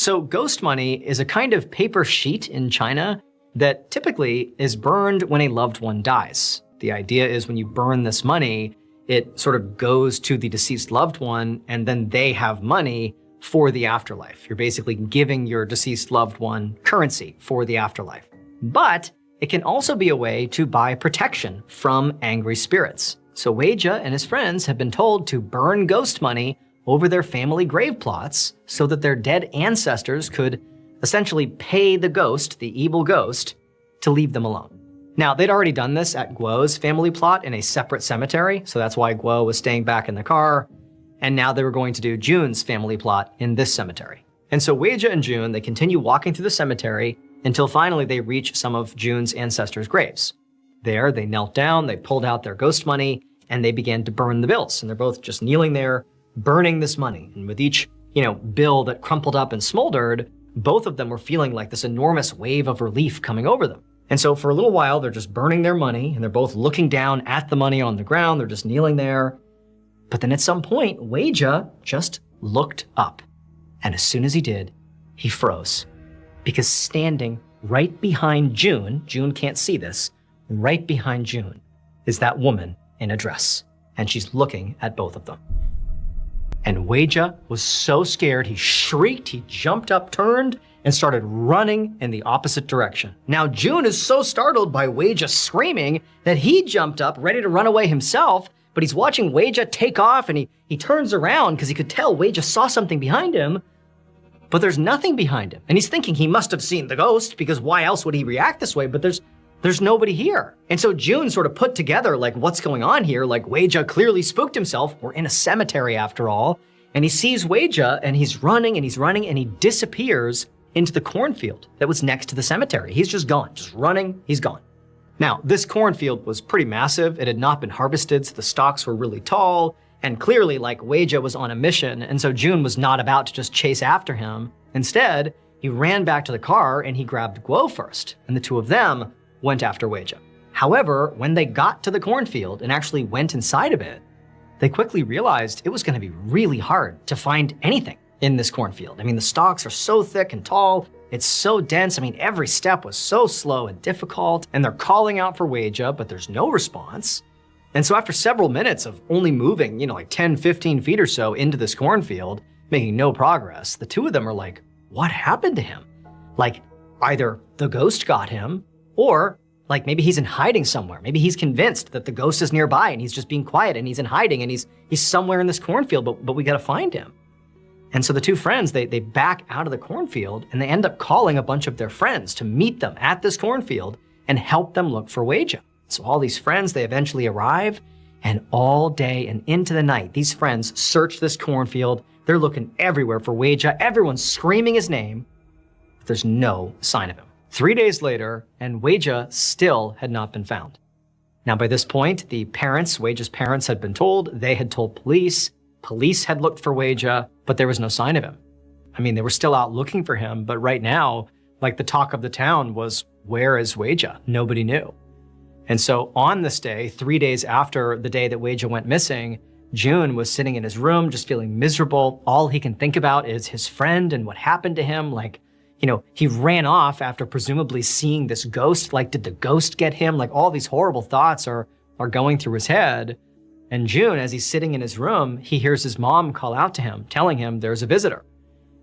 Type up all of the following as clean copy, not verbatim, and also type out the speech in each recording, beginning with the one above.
So ghost money is a kind of paper sheet in China that typically is burned when a loved one dies. The idea is when you burn this money, it sort of goes to the deceased loved one, and then they have money for the afterlife. You're basically giving your deceased loved one currency for the afterlife. But it can also be a way to buy protection from angry spirits. So Weijia and his friends have been told to burn ghost money over their family grave plots so that their dead ancestors could essentially pay the ghost, the evil ghost, to leave them alone. Now, they'd already done this at Guo's family plot in a separate cemetery, so that's why Guo was staying back in the car, and now they were going to do Jun's family plot in this cemetery. And so Weijia and Jun, they continue walking through the cemetery until finally they reach some of Jun's ancestors' graves. There, they knelt down, they pulled out their ghost money, and they began to burn the bills. And they're both just kneeling there, burning this money. And with each, bill that crumpled up and smoldered, both of them were feeling like this enormous wave of relief coming over them. And so for a little while, they're just burning their money, and they're both looking down at the money on the ground. They're just kneeling there. But then at some point, Weijia just looked up. And as soon as he did, he froze. Because standing right behind Jun can't see this, right behind Jun is that woman in a dress. And she's looking at both of them. And Weijia was so scared, he shrieked, he jumped up, turned, and started running in the opposite direction. Now Jun is so startled by Weijia screaming that he jumped up, ready to run away himself, but he's watching Weijia take off, and he turns around because he could tell Weijia saw something behind him, but there's nothing behind him. And he's thinking he must have seen the ghost, because why else would he react this way? But there's nobody here. And so Jun sort of put together, like, what's going on here? Like, Weijia clearly spooked himself. We're in a cemetery after all. And he sees Weijia, and he's running, and he disappears into the cornfield that was next to the cemetery. He's just gone, just running, he's gone. Now, this cornfield was pretty massive. It had not been harvested, so the stalks were really tall, and clearly, like, Weijia was on a mission, and so Jun was not about to just chase after him. Instead, he ran back to the car, and he grabbed Guo first, and the two of them went after Weijia. However, when they got to the cornfield and actually went inside of it, they quickly realized it was going to be really hard to find anything in this cornfield. I mean, the stalks are so thick and tall, it's so dense. I mean, every step was so slow and difficult, and they're calling out for Weijia, but there's no response. And so after several minutes of only moving, like 10, 15 feet or so into this cornfield, making no progress, the two of them are like, what happened to him? Like, either the ghost got him, or like maybe he's in hiding somewhere. Maybe he's convinced that the ghost is nearby and he's just being quiet and he's in hiding and he's somewhere in this cornfield, but we gotta find him. And so the two friends, they back out of the cornfield and they end up calling a bunch of their friends to meet them at this cornfield and help them look for Weijia. So all these friends, they eventually arrive, and all day and into the night, these friends search this cornfield. They're looking everywhere for Weijia. Everyone's screaming his name, but there's no sign of him. 3 days later, and Weijia still had not been found. Now by this point, the parents, Weijia's parents, had been told. They had told police. Police had looked for Weijia, but there was no sign of him. I mean, they were still out looking for him, but right now, like, the talk of the town was, where is Weijia? Nobody knew. And so on this day, 3 days after the day that Weijia went missing, Jun was sitting in his room just feeling miserable. All he can think about is his friend and what happened to him. Like, he ran off after presumably seeing this ghost. Like, did the ghost get him? Like, all these horrible thoughts are going through his head. And Jun, as he's sitting in his room, he hears his mom call out to him, telling him there's a visitor.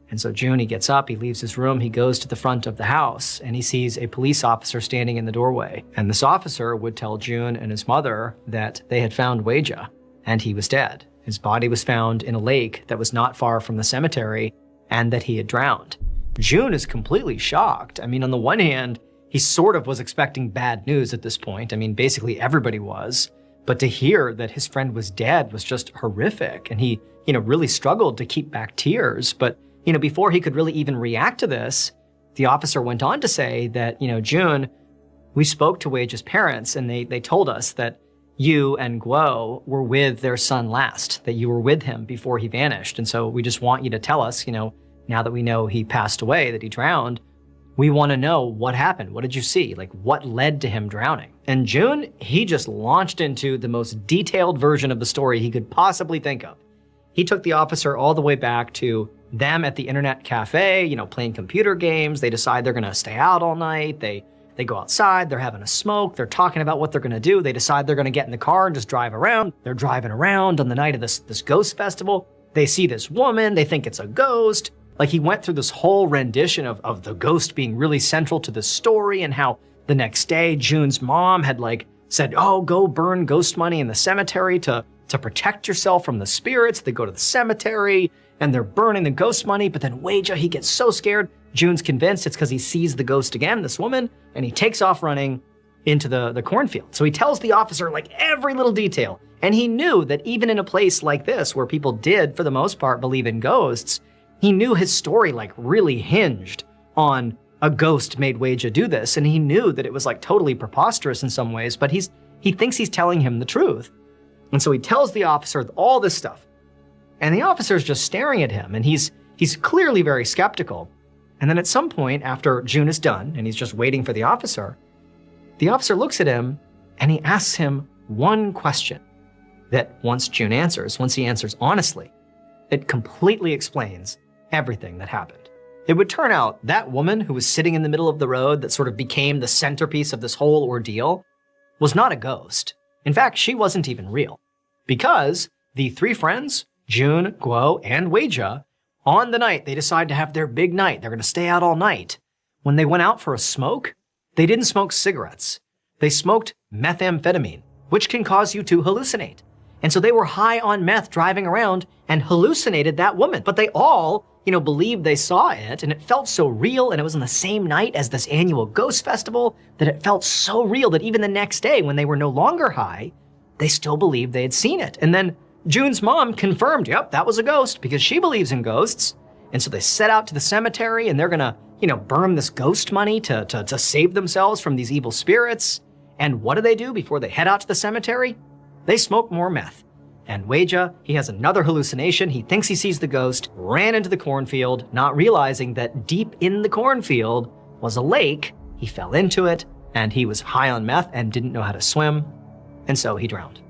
And so Jun, he gets up, he leaves his room, he goes to the front of the house, and he sees a police officer standing in the doorway. And this officer would tell Jun and his mother that they had found Weijia, and he was dead. His body was found in a lake that was not far from the cemetery, and that he had drowned. Jun is completely shocked. I mean, on the one hand, he sort of was expecting bad news at this point. I mean, basically everybody was. But to hear that his friend was dead was just horrific. And he, really struggled to keep back tears. But, before he could really even react to this, the officer went on to say that, Jun, we spoke to Weijia's parents and they told us that you and Guo were with their son last, that you were with him before he vanished. And so we just want you to tell us, now that we know he passed away, that he drowned, we want to know what happened. What did you see? Like, what led to him drowning? And Jun, he just launched into the most detailed version of the story he could possibly think of. He took the officer all the way back to them at the internet cafe, playing computer games. They decide they're gonna stay out all night. They go outside, they're having a smoke, they're talking about what they're gonna do. They decide they're gonna get in the car and just drive around. They're driving around on the night of this ghost festival. They see this woman, they think it's a ghost. Like, he went through this whole rendition of the ghost being really central to the story, and how the next day June's mom had said, oh, go burn ghost money in the cemetery to protect yourself from the spirits. They go to the cemetery and they're burning the ghost money, but then Weijia, he gets so scared. June's convinced it's because he sees the ghost again, this woman, and he takes off running into the cornfield. So he tells the officer every little detail. And he knew that even in a place like this, where people did, for the most part, believe in ghosts, he knew his story really hinged on a ghost made Weijia do this. And he knew that it was totally preposterous in some ways, but he thinks he's telling him the truth. And so he tells the officer all this stuff. And the officer's just staring at him, and he's clearly very skeptical. And then at some point, after June is done, and he's just waiting for the officer looks at him, and he asks him one question that once he answers honestly, it completely explains everything that happened. It would turn out that woman who was sitting in the middle of the road that sort of became the centerpiece of this whole ordeal was not a ghost. In fact, she wasn't even real. Because the three friends, June, Guo, and Weijia, on the night they decide to have their big night, they're going to stay out all night. When they went out for a smoke, they didn't smoke cigarettes. They smoked methamphetamine, which can cause you to hallucinate. And so they were high on meth driving around and hallucinated that woman. But they all, believed they saw it, and it felt so real, and it was on the same night as this annual ghost festival that it felt so real that even the next day, when they were no longer high, they still believed they had seen it. And then June's mom confirmed, yep, that was a ghost, because she believes in ghosts. And so they set out to the cemetery, and they're gonna, burn this ghost money to save themselves from these evil spirits. And what do before they head out to the cemetery? They smoke more meth. And Weijia, he has another hallucination. He thinks he sees the ghost, ran into the cornfield, not realizing that deep in the cornfield was a lake. He fell into it, and he was high on meth and didn't know how to swim, and so he drowned.